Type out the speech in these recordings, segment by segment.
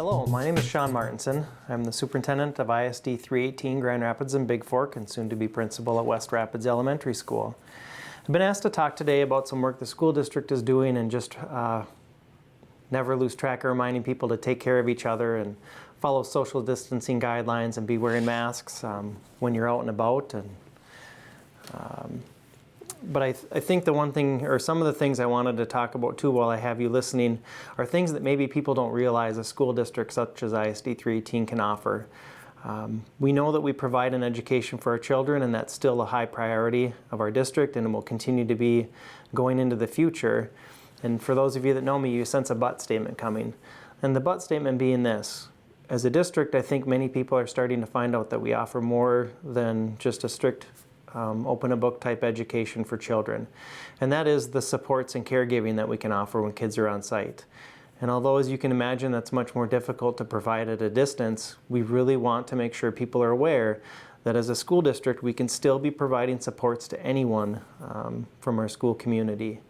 Hello, my name is Sean Martinson. I'm the superintendent of ISD 318 Grand Rapids and Big Fork and soon to be principal at West Rapids Elementary School. I've been asked to talk today about some work the school district is doing and just never lose track of reminding people to take care of each other and follow social distancing guidelines and be wearing masks when you're out and about. But I think the one thing, or some of the things I wanted to talk about too while I have you listening, are things that maybe people don't realize a school district such as ISD 318 can offer. We know that we provide an education for our children, and that's still a high priority of our district, and it will continue to be going into the future. And for those of you that know me, you sense a but statement coming. And the but statement being this: as a district, I think many people are starting to find out that we offer more than just a strict open a book type education for children. And that is the supports and caregiving that we can offer when kids are on site. And although, as you can imagine, that's much more difficult to provide at a distance, we really want to make sure people are aware that as a school district, we can still be providing supports to anyone from our school community.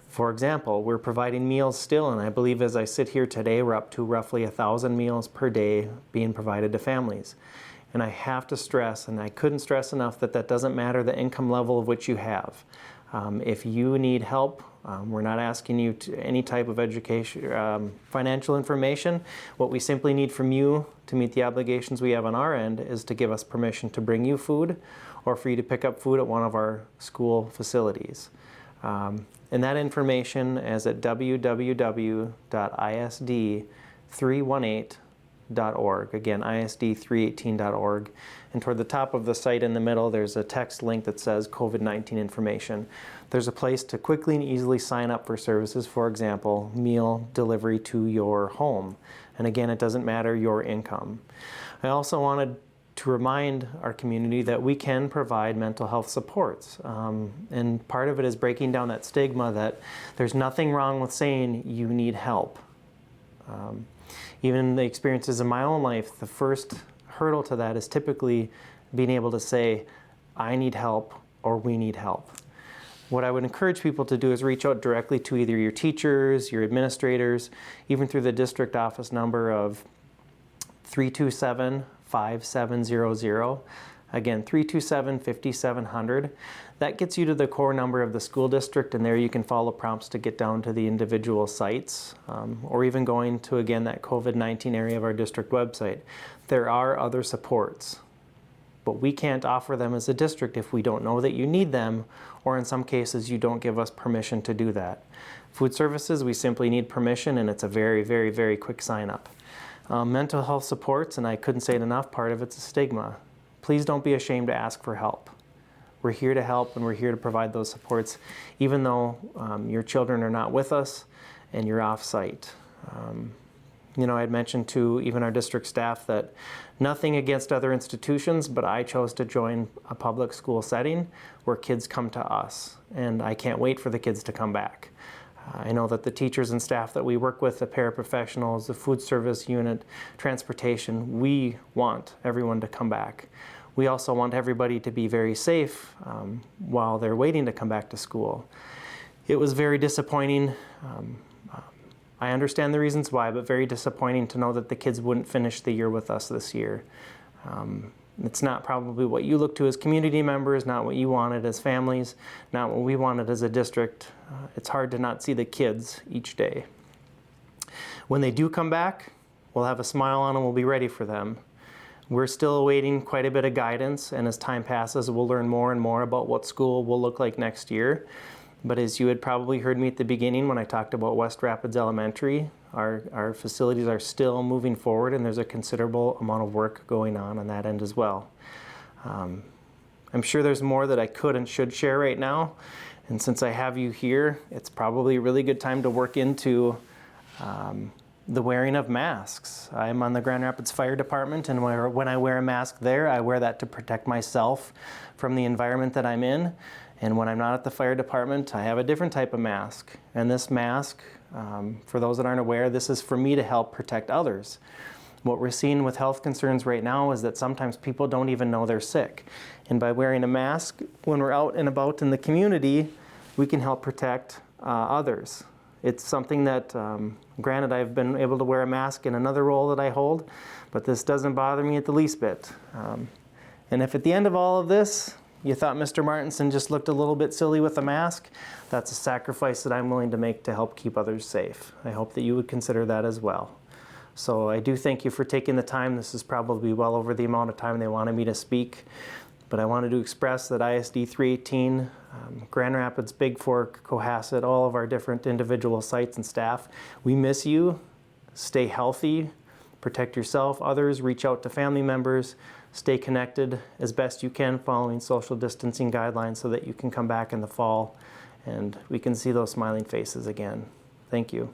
For example, we're providing meals still, and I believe as I sit here today, we're up to roughly 1,000 meals per day being provided to families. And I have to stress, and I couldn't stress enough, that that doesn't matter the income level of which you have. If you need help, we're not asking you to any type of education, financial information. What we simply need from you to meet the obligations we have on our end is to give us permission to bring you food or for you to pick up food at one of our school facilities. And that information is at www.isd318.org. Again, isd318.org. And toward the top of the site in the middle, there's a text link that says COVID-19 information. There's a place to quickly and easily sign up for services, for example, meal delivery to your home. And again, it doesn't matter your income. I also wanted to remind our community that we can provide mental health supports. And part of it is breaking down that stigma that there's nothing wrong with saying you need help. Even the experiences in my own life, the first hurdle to that is typically being able to say, I need help or we need help. What I would encourage people to do is reach out directly to either your teachers, your administrators, even through the district office number of 327-5700. Again, 327-5700. That gets you to the core number of the school district, and there you can follow prompts to get down to the individual sites, or even going to, again, that COVID-19 area of our district website. There are other supports, but we can't offer them as a district if we don't know that you need them, or in some cases you don't give us permission to do that. Food services, we simply need permission, and it's a very, very, very quick sign up. Mental health supports, and I couldn't say it enough, part of it's a stigma. Please don't be ashamed to ask for help. We're here to help, and we're here to provide those supports, even though your children are not with us and you're off-site. You know, I had mentioned to even our district staff that nothing against other institutions, but I chose to join a public school setting where kids come to us, and I can't wait for the kids to come back. I know that the teachers and staff that we work with, the paraprofessionals, the food service unit, transportation, we want everyone to come back. We also want everybody to be very safe while they're waiting to come back to school. It was very disappointing. I understand the reasons why, but very disappointing to know that the kids wouldn't finish the year with us this year. It's not probably what you look to as community members, not what you wanted as families, not what we wanted as a district. It's hard to not see the kids each day. When they do come back, we'll have a smile on them, we'll be ready for them. We're still awaiting quite a bit of guidance, and as time passes, we'll learn more and more about what school will look like next year. But as you had probably heard me at the beginning when I talked about West Rapids Elementary, our facilities are still moving forward, and there's a considerable amount of work going on that end as well. I'm sure there's more that I could and should share right now, and since I have you here, it's probably a really good time to work into the wearing of masks. I'm on the Grand Rapids Fire Department, and when I wear a mask there, I wear that to protect myself from the environment that I'm in. And when I'm not at the fire department, I have a different type of mask. And this mask, for those that aren't aware, this is for me to help protect others. What we're seeing with health concerns right now is that sometimes people don't even know they're sick. And by wearing a mask, when we're out and about in the community, we can help protect others. It's something that, granted, I've been able to wear a mask in another role that I hold, but this doesn't bother me at the least bit. And if at the end of all of this, you thought Mr. Martinson just looked a little bit silly with a mask, that's a sacrifice that I'm willing to make to help keep others safe. I hope that you would consider that as well. So I do thank you for taking the time. This is probably well over the amount of time they wanted me to speak. But I wanted to express that ISD 318, Grand Rapids, Big Fork, Cohasset, all of our different individual sites and staff, we miss you. Stay healthy, protect yourself, others, reach out to family members, stay connected as best you can following social distancing guidelines so that you can come back in the fall and we can see those smiling faces again. Thank you.